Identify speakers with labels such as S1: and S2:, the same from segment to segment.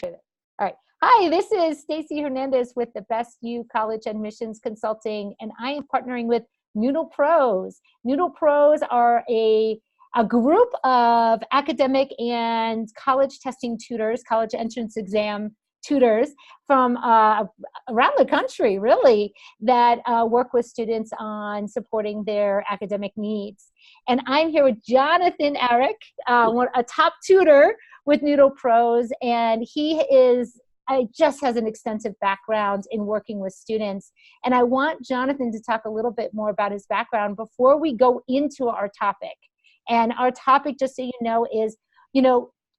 S1: All right. Hi, this is Stacy Hernandez with the Best U College Admissions Consulting, and I am partnering with Noodle Pros. Noodle Pros are a group of academic and college testing tutors, college entrance exam tutors from around the country, really, that work with students on supporting their academic needs. And I'm here with Jonathan Arak, a top tutor with Noodle Pros, and he just has an extensive background in working with students. And I want Jonathan to talk a little bit more about his background before we go into our topic. And our topic, just so you know, is,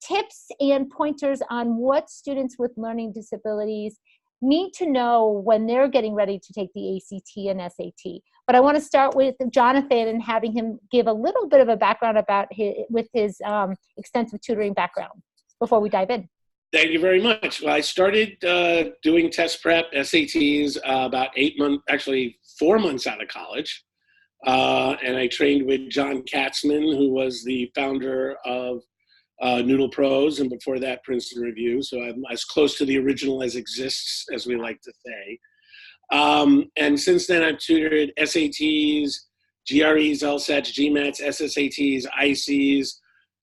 S1: tips and pointers on what students with learning disabilities need to know when they're getting ready to take the ACT and SAT. But I want to start with Jonathan and having him give a little bit of a background about his extensive tutoring background before we dive in.
S2: Thank you very much. Well, I started doing test prep, SATs, about 4 months out of college. And I trained with John Katzman, who was the founder of Noodle Pros, and before that, Princeton Review. So I'm as close to the original as exists, as we like to say. And since then, I've tutored SATs, GREs, LSATs, GMATs, SSATs, ICs,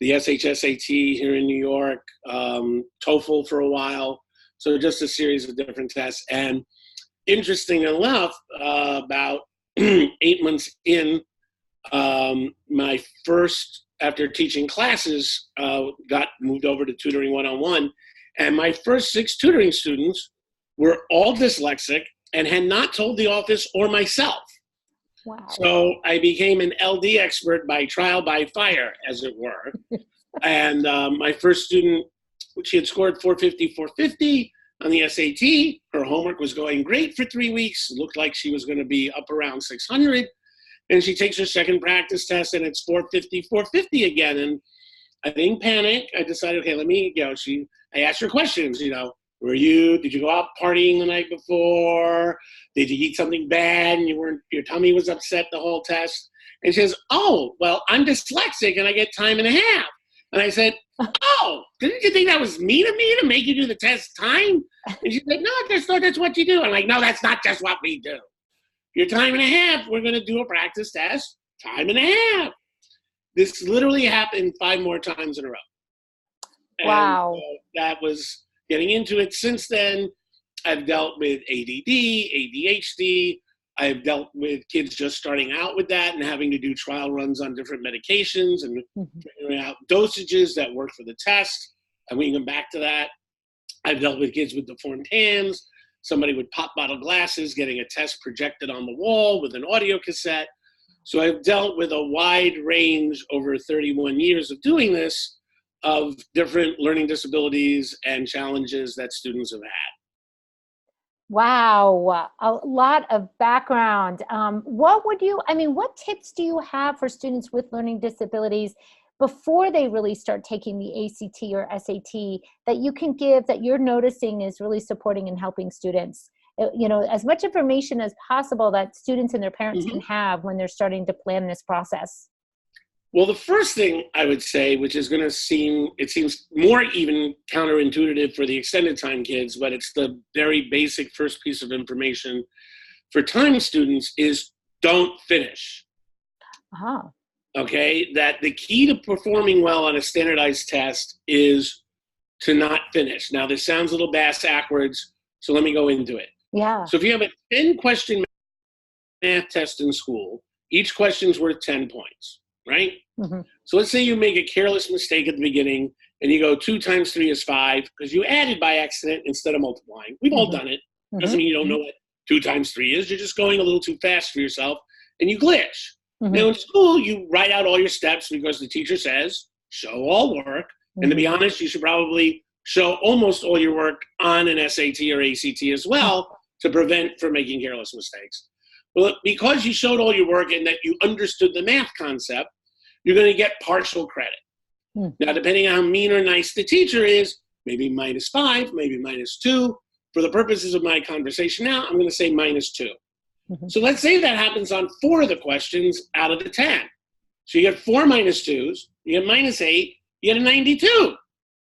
S2: the SHSAT here in New York, TOEFL for a while. So just a series of different tests. And interesting enough, about 8 months in, my first, after teaching classes, got moved over to tutoring one-on-one. And my first 6 tutoring students were all dyslexic and had not told the office or myself.
S1: Wow.
S2: So I became an LD expert by trial by fire, as it were. And my first student, she had scored 450, 450 on the SAT. Her homework was going great for 3 weeks. Looked like she was going to be up around 600. And she takes her second practice test, and it's 450, 450 again. And I didn't panic. I decided, okay, let me, I asked her questions, did you go out partying the night before? Did you eat something bad and your tummy was upset the whole test? And she says, oh, well, I'm dyslexic and I get time and a half. And I said, oh, didn't you think that was mean of me to make you do the test time? And she said, no, that's what you do. I'm like, no, that's not just what we do. Your time and a half, we're going to do a practice test, time and a half. This literally happened 5 more times in a row. And
S1: wow.
S2: That was getting into it. Since then, I've dealt with ADD, ADHD. I've dealt with kids just starting out with that and having to do trial runs on different medications and figuring out dosages that work for the test. And we can come back to that. I've dealt with kids with deformed hands, somebody with pop bottle glasses getting a test projected on the wall with an audio cassette. So I've dealt with a wide range over 31 years of doing this of different learning disabilities and challenges that students have had.
S1: Wow, a lot of background. What tips do you have for students with learning disabilities before they really start taking the ACT or SAT that you can give that you're noticing is really supporting and helping students? As much information as possible that students and their parents can have when they're starting to plan this process.
S2: Well, the first thing I would say, which is going to seems more even counterintuitive for the extended time kids, but it's the very basic first piece of information for time students, is don't finish. Okay, that the key to performing well on a standardized test is to not finish. Now, this sounds a little backwards, so let me go into it.
S1: Yeah.
S2: So if you have a 10-question math test in school, each question's worth 10 points. Right? So let's say you make a careless mistake at the beginning and you go 2 times 3 is 5 because you added by accident instead of multiplying. We've all done it. Doesn't mean you don't know what 2 times 3 is. You're just going a little too fast for yourself and you glitch. Now in school, you write out all your steps because the teacher says, show all work. And to be honest, you should probably show almost all your work on an SAT or ACT as well to prevent from making careless mistakes. Well, because you showed all your work and that you understood the math concept, you're going to get partial credit. Now, depending on how mean or nice the teacher is, maybe -5, maybe -2. For the purposes of my conversation now, I'm going to say -2. So let's say that happens on 4 of the questions out of the 10. So you get 4 -2s, you get -8, you get a 92.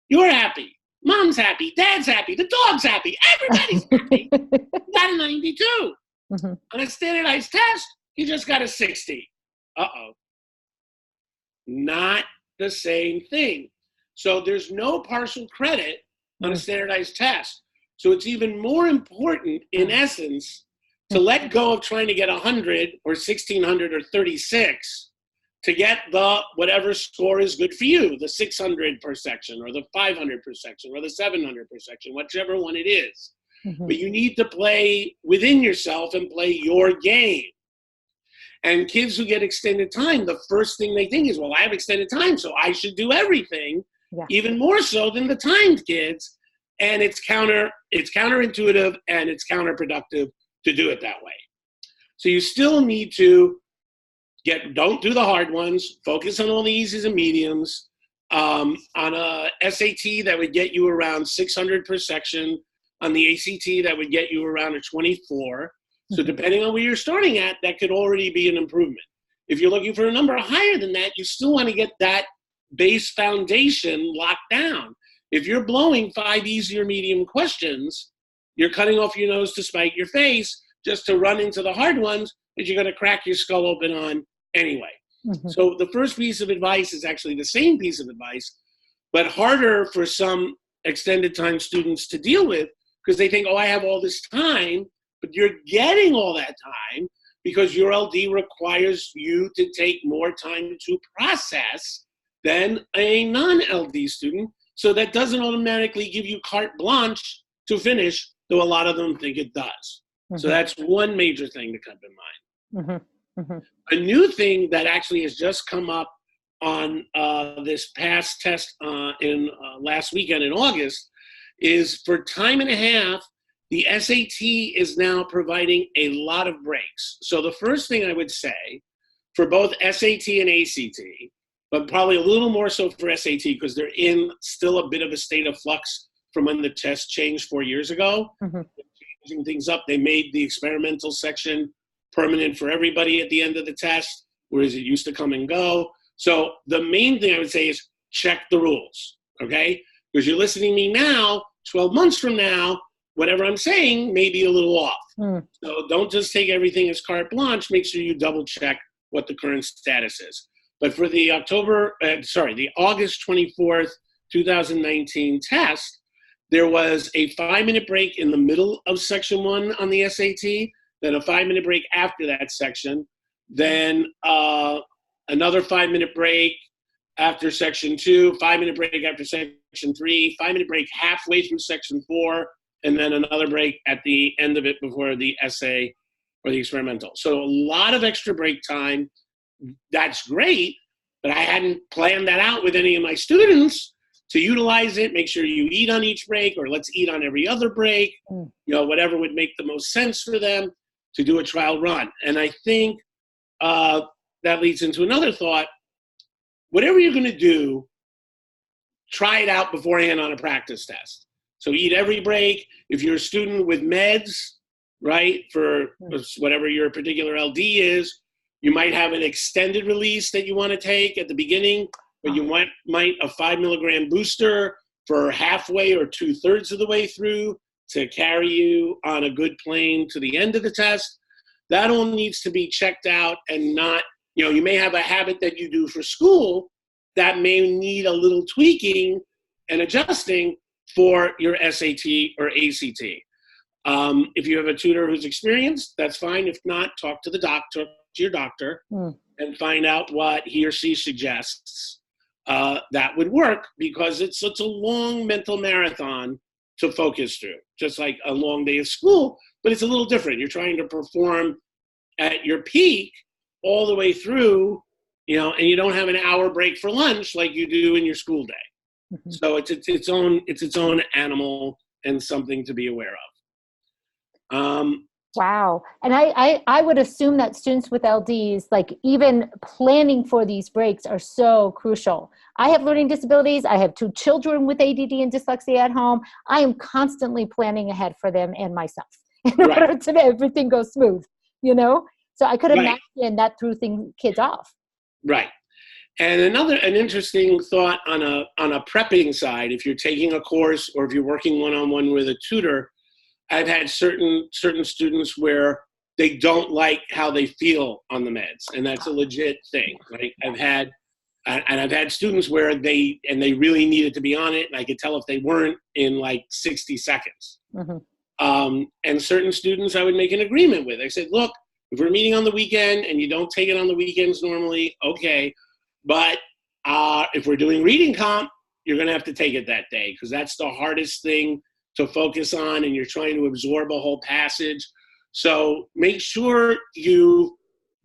S2: You're happy. Mom's happy, dad's happy, the dog's happy, everybody's happy. You got a 92.
S1: Mm-hmm.
S2: On a standardized test, you just got a 60. Uh-oh. Not the same thing. So there's no partial credit on a standardized test. So it's even more important, in essence, to let go of trying to get 100 or 1600 or 36 to get the whatever score is good for you, the 600 per section or the 500 per section or the 700 per section, whichever one it is.
S1: Mm-hmm.
S2: But you need to play within yourself and play your game. And kids who get extended time, the first thing they think is, well, I have extended time, so I should do everything, even more so than the timed kids. And it's counterintuitive and it's counterproductive to do it that way. So you still need to don't do the hard ones, focus on all the easies and mediums. On a SAT, that would get you around 600 per section. On the ACT, that would get you around a 24. So depending on where you're starting at, that could already be an improvement. If you're looking for a number higher than that, you still want to get that base foundation locked down. If you're blowing 5 easier medium questions, you're cutting off your nose to spite your face just to run into the hard ones that you're going to crack your skull open on anyway. Mm-hmm. So the first piece of advice is actually the same piece of advice, but harder for some extended time students to deal with because they think, oh, I have all this time. But you're getting all that time because your LD requires you to take more time to process than a non-LD student. So that doesn't automatically give you carte blanche to finish, though a lot of them think it does. Mm-hmm. So that's one major thing to keep in mind. Mm-hmm. Mm-hmm. A new thing that actually has just come up on this past test in last weekend in August is for time and a half, the SAT is now providing a lot of breaks. So the first thing I would say for both SAT and ACT, but probably a little more so for SAT because they're in still a bit of a state of flux from when the test changed 4 years ago. Mm-hmm. Changing things up, they made the experimental section permanent for everybody at the end of the test, whereas it used to come and go. So the main thing I would say is check the rules, okay? Because you're listening to me now, 12 months from now, whatever I'm saying may be a little off. So don't just take everything as carte blanche. Make sure you double check what the current status is. But for the the August 24th, 2019 test, there was a 5-minute break in the middle of section 1 on the SAT, then a 5-minute break after that section, then another 5-minute break after section 2, 5-minute break after section 3, 5-minute break halfway through section 4, and then another break at the end of it before the essay or the experimental. So a lot of extra break time. That's great, but I hadn't planned that out with any of my students to utilize it. Make sure you eat on each break, or let's eat on every other break, whatever would make the most sense for them to do a trial run. And I think that leads into another thought. Whatever you're going to do, try it out beforehand on a practice test. So eat every break. If you're a student with meds, right, for whatever your particular LD is, you might have an extended release that you want to take at the beginning, but you might a 5 milligram booster for halfway or 2/3 of the way through to carry you on a good plane to the end of the test. That all needs to be checked out and not, you may have a habit that you do for school that may need a little tweaking and adjusting for your SAT or ACT. If you have a tutor who's experienced, that's fine. If not, talk to your doctor and find out what he or she suggests that would work, because it's such a long mental marathon to focus through, just like a long day of school, but it's a little different. You're trying to perform at your peak all the way through, and you don't have an hour break for lunch like you do in your school day. Mm-hmm. So it's its own animal and something to be aware of.
S1: Wow. And I would assume that students with LDs, like even planning for these breaks, are so crucial. I have learning disabilities. I have 2 children with ADD and dyslexia at home. I am constantly planning ahead for them and myself in order to make everything go smooth, So I could imagine that threw kids off.
S2: Right. And an interesting thought on a prepping side, if you're taking a course or if you're working one-on-one with a tutor, I've had certain students where they don't like how they feel on the meds, and that's a legit thing. Right? I've had students where they really needed to be on it, and I could tell if they weren't in like 60 seconds. And certain students I would make an agreement with. I said, look, if we're meeting on the weekend and you don't take it on the weekends normally, okay. But if we're doing reading comp, you're going to have to take it that day because that's the hardest thing to focus on, and you're trying to absorb a whole passage. So make sure you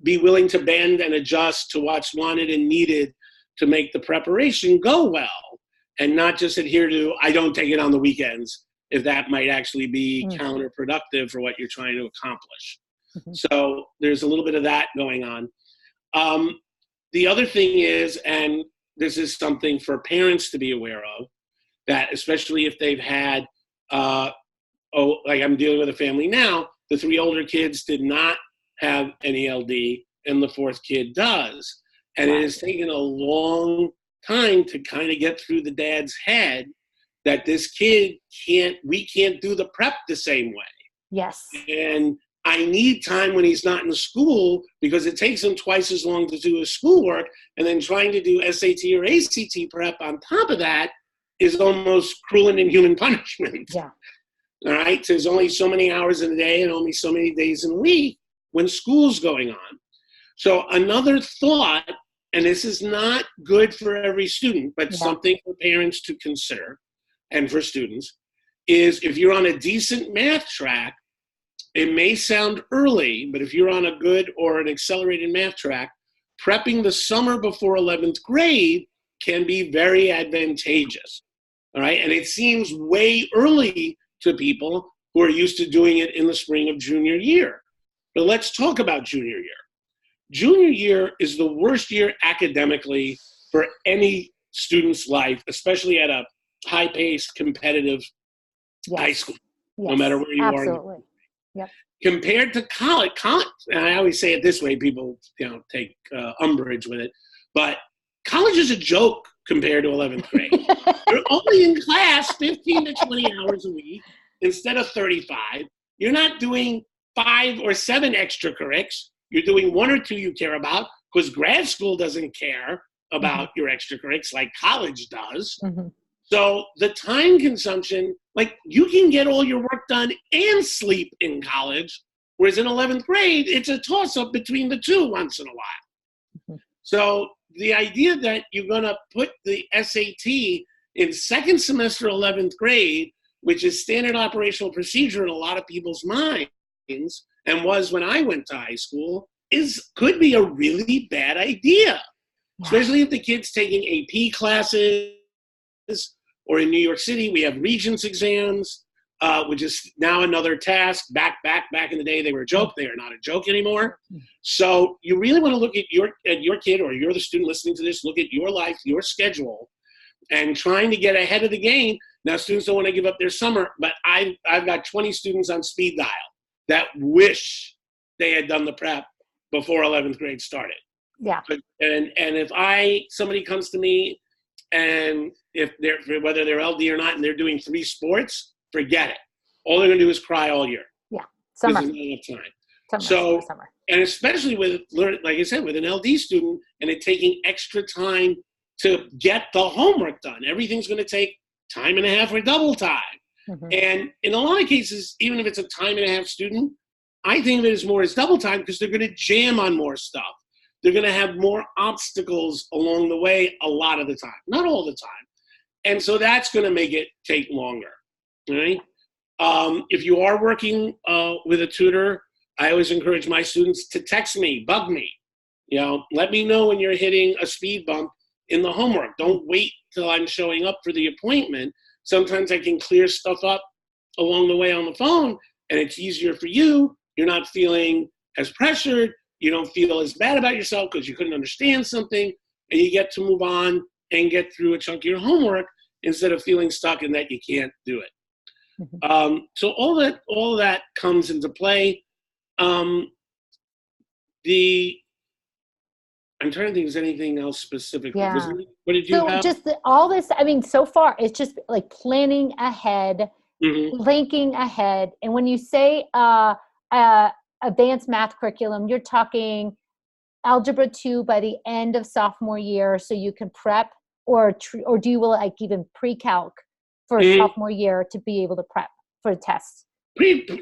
S2: be willing to bend and adjust to what's wanted and needed to make the preparation go well, and not just adhere to, I don't take it on the weekends, if that might actually be counterproductive for what you're trying to accomplish. So there's a little bit of that going on. The other thing is, and this is something for parents to be aware of, that especially if they've had, like I'm dealing with a family now, the 3 older kids did not have an ELD and the 4th kid does. And it has taken a long time to kind of get through the dad's head that this kid we can't do the prep the same way.
S1: Yes.
S2: And I need time when he's not in school because it takes him twice as long to do his schoolwork, and then trying to do SAT or ACT prep on top of that is almost cruel and inhuman punishment.
S1: Yeah.
S2: All right? So there's only so many hours in a day and only so many days in a week when school's going on. So another thought, and this is not good for every student, but something for parents to consider and for students, is if you're on a decent math track, it may sound early, but if you're on a good or an accelerated math track, prepping the summer before 11th grade can be very advantageous. All right. And it seems way early to people who are used to doing it in the spring of junior year. But let's talk about junior year. Junior year is the worst year academically for any student's life, especially at a high-paced, competitive high school, no matter where you are.
S1: Yep.
S2: Compared to college, and I always say it this way, people take umbrage with it, but college is a joke compared to 11th grade. You're only in class 15 to 20 hours a week instead of 35. You're not doing 5 or 7 extracurriculars. You're doing 1 or 2 you care about because grad school doesn't care about your extracurriculars like college does. So the time consumption, like you can get all your work done and sleep in college, whereas in 11th grade, it's a toss-up between the two once in a while. So the idea that you're going to put the SAT in second semester 11th grade, which is standard operational procedure in a lot of people's minds, and was when I went to high school, could be a really bad idea, especially if the kid's taking AP classes. Or in New York City, we have Regents exams, which is now another task. Back in the day, they were a joke. They are not a joke anymore. So you really want to look at your kid, or you're the student listening to this, look at your life, your schedule, and trying to get ahead of the game. Now, students don't want to give up their summer, but I've got 20 students on speed dial that wish they had done the prep before 11th grade started.
S1: Yeah.
S2: And if somebody comes to me, and whether they're LD or not, and they're doing 3 sports, forget it. All they're going to do is cry all year.
S1: Yeah, summer.
S2: There's not enough time.
S1: Summer.
S2: And especially with like I said, with an LD student, and it taking extra time to get the homework done. Everything's going to take time and a half or double time. And in a lot of cases, even if it's a time and a half student, I think of it as more as double time because they're going to jam on more stuff. They're going to have more obstacles along the way a lot of the time, not all the time. And so that's going to make it take longer, right? If you are working with a tutor, I always encourage my students to text me, bug me. Let me know when you're hitting a speed bump in the homework. Don't wait till I'm showing up for the appointment. Sometimes I can clear stuff up along the way on the phone, and it's easier for you. You're not feeling as pressured. You don't feel as bad about yourself because you couldn't understand something, and you get to move on and get through a chunk of your homework instead of feeling stuck in that you can't do it. So all that comes into play. I I'm trying to think, is anything else specifically?
S1: Yeah.
S2: What did you
S1: So
S2: have?
S1: just all this, I mean, so far it's just like planning ahead,
S2: Mm-hmm.
S1: thinking ahead. And when you say advanced math curriculum, you're talking algebra 2 by the end of sophomore year, so you can prep, or do you will like even pre-calc for
S2: Mm-hmm.
S1: sophomore year to be able to prep for a test?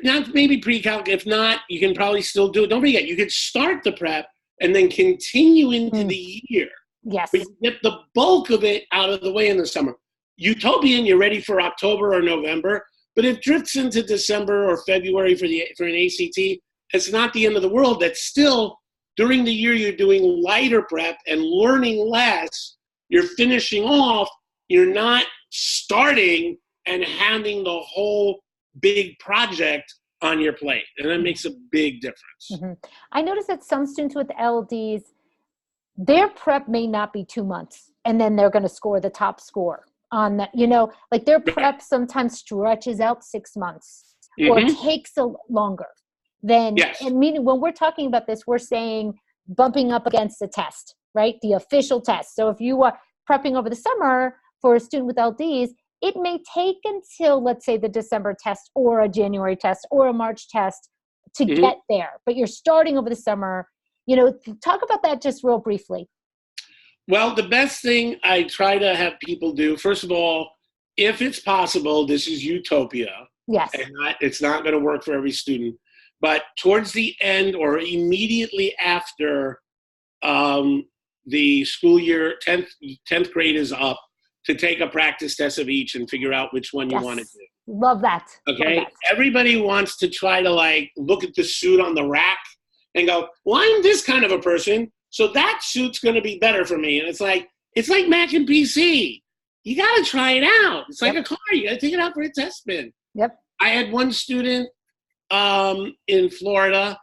S2: Not maybe pre-calc. If not, you can probably still do it. Don't forget, you could start the prep and then continue into the year.
S1: Yes.
S2: But you get the bulk of it out of the way in the summer. Utopian, you're ready for October or November. But if it drifts into December or February for an ACT, it's not the end of the world. That's still, during the year, you're doing lighter prep and learning less. You're finishing off. You're not starting and having the whole big project on your plate. And that makes a big difference.
S1: Mm-hmm. I noticed that some students with LDs, their prep may not be 2 months, and then they're going to score the top score on that. You know, like their prep sometimes stretches out 6 months or takes longer than, and meaning when we're talking about this, we're saying bumping up against the test, right? The official test. So if you are prepping over the summer for a student with LDs, it may take until, let's say, the December test or a January test or a March test to get there. But you're starting over the summer. You know, talk about that just real briefly.
S2: Well, the best thing I try to have people do, first of all, if it's possible, this is utopia.
S1: Yes.
S2: And it's not going to work for every student. But towards the end or immediately after the school year, 10th grade is up, to take a practice test of each and figure out which one you want to do.
S1: Love that.
S2: Okay?
S1: Love that.
S2: Everybody wants to try to like look at the suit on the rack and go, well, I'm this kind of a person, so that suit's going to be better for me. And it's like Mac and PC. You got to try it out. It's like a car. You got to take it out for a test spin.
S1: Yep.
S2: I had one student in Florida,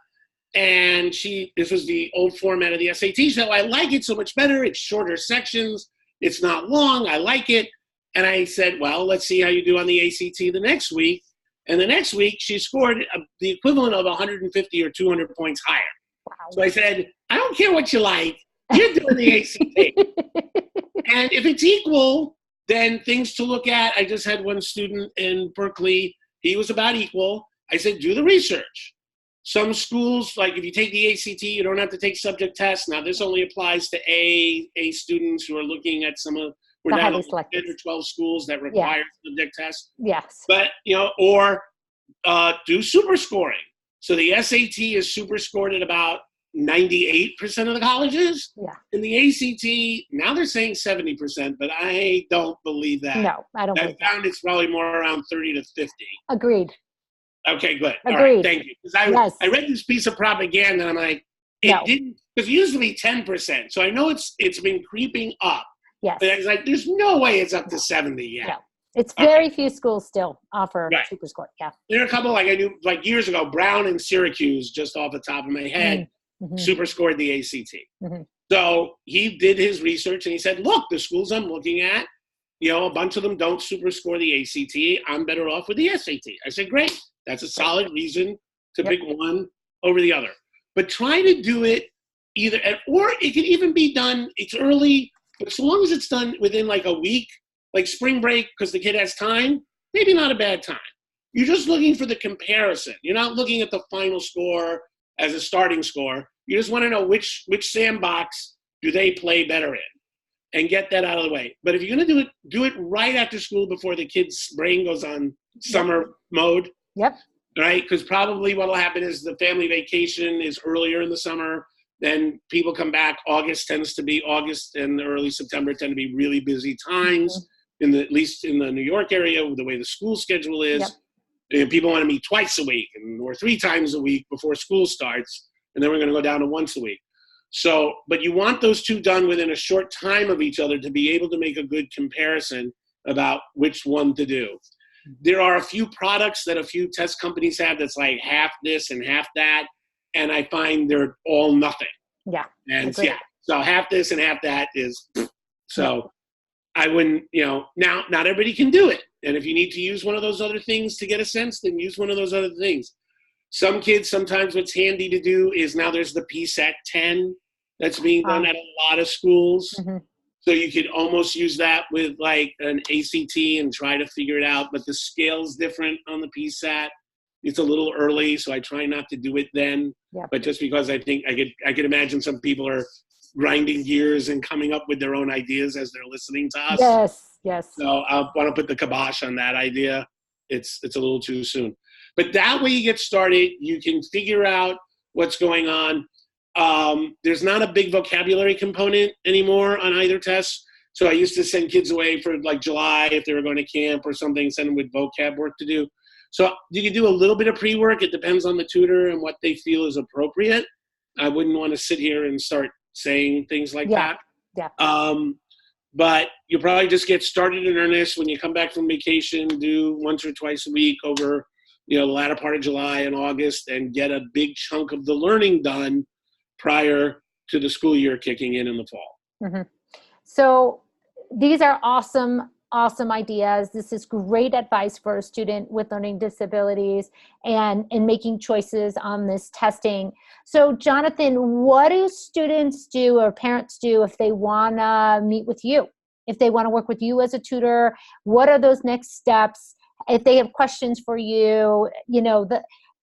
S2: and this was the old format of the SAT. She said, I like it so much better. It's shorter sections. It's not long. I like it. And I said, well, let's see how you do on the ACT the next week. And the next week, she scored the equivalent of 150 or 200 points higher. Wow. So I said, I don't care what you like. You're doing the ACT. And if it's equal, then things to look at. I just had one student in Berkeley. He was about equal. I said, do the research. Some schools, like if you take the ACT, you don't have to take subject tests. Now, this only applies to A students who are looking at some of, we're down to 10 or 12 schools that require subject tests.
S1: Yes.
S2: But, or do super scoring. So the SAT is super scored at about 98% of the colleges.
S1: Yeah. In
S2: the ACT, now they're saying 70%, but I don't believe that.
S1: No, I don't believe that.
S2: I found it's probably more around 30 to 50.
S1: Agreed.
S2: Okay, good.
S1: Agreed.
S2: All right, thank you. Because I read this piece of propaganda, and I'm like, didn't, because it used to be 10%. So I know it's been creeping up.
S1: Yes.
S2: But I was like, there's no way it's up to 70 yet.
S1: No. It's very few schools still offer super score. Yeah.
S2: There are a couple, like I knew, like years ago, Brown and Syracuse, just off the top of my head, super scored the ACT. So he did his research and he said, look, the schools I'm looking at, a bunch of them don't super score the ACT. I'm better off with the SAT. I said, great. That's a solid reason to pick one over the other. But try to do it or it can even be done, it's early, but so long as it's done within like a week, like spring break, because the kid has time, maybe not a bad time. You're just looking for the comparison. You're not looking at the final score as a starting score. You just want to know which sandbox do they play better in and get that out of the way. But if you're going to do it right after school before the kid's brain goes on summer mode.
S1: Yep.
S2: Right? Because probably what will happen is the family vacation is earlier in the summer. Then people come back. August and early September tend to be really busy times, at least in the New York area, with the way the school schedule is. And people want to meet twice a week or 3 times a week before school starts. And then we're going to go down to once a week. So, but you want those two done within a short time of each other to be able to make a good comparison about which one to do. There are a few products that a few test companies have that's like half this and half that. And I find they're all nothing.
S1: Yeah.
S2: And so half this and half that is, so I wouldn't, now not everybody can do it. And if you need to use one of those other things to get a sense, then use one of those other things. Some kids, sometimes what's handy to do is now there's the PSAT 10, that's being done at a lot of schools.
S1: Mm-hmm.
S2: So you could almost use that with like an ACT and try to figure it out, but the scale's different on the PSAT. It's a little early, so I try not to do it then.
S1: Yep.
S2: But just because I think I could imagine some people are grinding gears and coming up with their own ideas as they're listening to us.
S1: Yes, yes.
S2: So I want to put the kibosh on that idea. It's a little too soon. But that way you get started. You can figure out what's going on. There's not a big vocabulary component anymore on either test. So I used to send kids away for like July if they were going to camp or something, send them with vocab work to do. So you can do a little bit of pre-work. It depends on the tutor and what they feel is appropriate. I wouldn't want to sit here and start saying things like that.
S1: Yeah.
S2: But you'll probably just get started in earnest when you come back from vacation, do once or twice a week over, the latter part of July and August, and get a big chunk of the learning done prior to the school year kicking in the fall.
S1: Mm-hmm. So these are awesome ideas. This is great advice for a student with learning disabilities and making choices on this testing. So Jonathan, what do students do or parents do if they want to meet with you? If they want to work with you as a tutor, what are those next steps? If they have questions for you,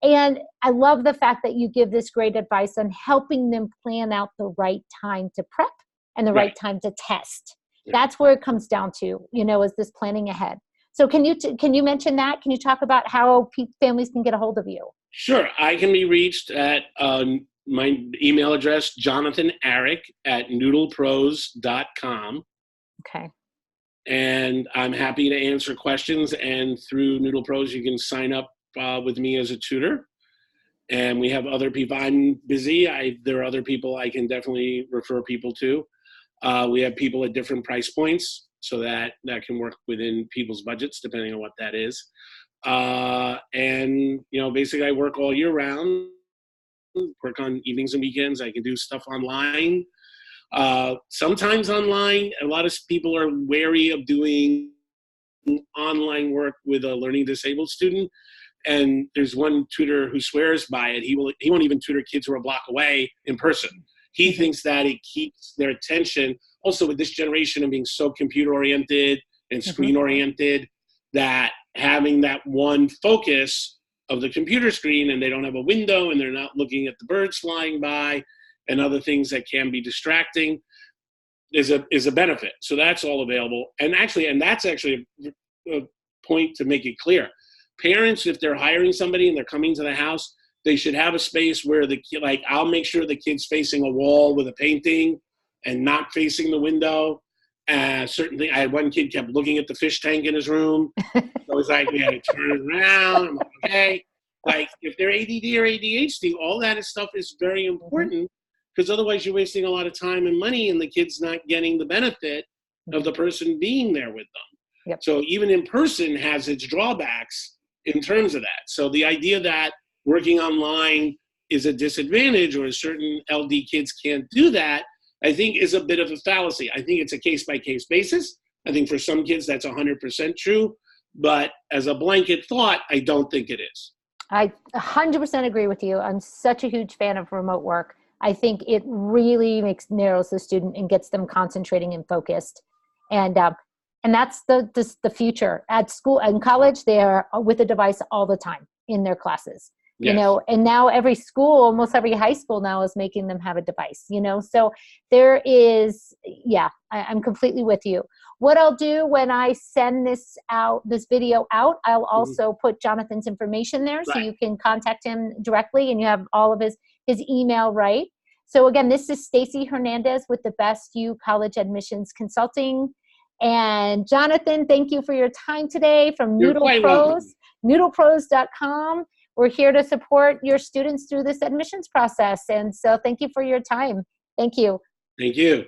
S1: and I love the fact that you give this great advice on helping them plan out the right time to prep and the right time to test. That's where it comes down to, is this planning ahead. So can you mention that? Can you talk about how families can get a hold of you?
S2: Sure. I can be reached at my email address, jonathan.arak@noodlepros.com.
S1: Okay.
S2: And I'm happy to answer questions. And through Noodle Pros, you can sign up with me as a tutor. And we have other people. I'm busy. There are other people I can definitely refer people to. We have people at different price points, so that can work within people's budgets, depending on what that is. And, basically I work all year round, work on evenings and weekends. I can do stuff online. Sometimes online, a lot of people are wary of doing online work with a learning disabled student. And there's one tutor who swears by it. He won't even tutor kids who are a block away in person. He thinks that it keeps their attention. Also, with this generation of being so computer-oriented and screen-oriented, that having that one focus of the computer screen, and they don't have a window, and they're not looking at the birds flying by and other things that can be distracting, is a benefit. So that's all available. And that's actually a point to make it clear. Parents, if they're hiring somebody and they're coming to the house, they should have a space where I'll make sure the kid's facing a wall with a painting and not facing the window. Certainly, I had one kid kept looking at the fish tank in his room. So it was like, we had to turn it around. I'm like, okay. Like, if they're ADD or ADHD, all that stuff is very important, because otherwise you're wasting a lot of time and money and the kid's not getting the benefit of the person being there with them.
S1: Yep.
S2: So even in person has its drawbacks in terms of that. So the idea that working online is a disadvantage or certain LD kids can't do that, I think is a bit of a fallacy. I think it's a case-by-case basis. I think for some kids that's 100% true, but as a blanket thought, I don't think it is.
S1: I 100% agree with you. I'm such a huge fan of remote work. I think it really narrows the student and gets them concentrating and focused. And that's the future. At school and college, they are with a device all the time in their classes.
S2: Yes.
S1: And now every school, almost every high school now, is making them have a device, so there is, I'm completely with you. What I'll do when I send this video out, I'll also put Jonathan's information there, so you can contact him directly, and you have all of his email, right? So again, this is Stacy Hernandez with the Best You College Admissions Consulting. And Jonathan, thank you for your time today from Noodle Pros, noodlepros.com. We're here to support your students through this admissions process. And so thank you for your time. Thank you.
S2: Thank you.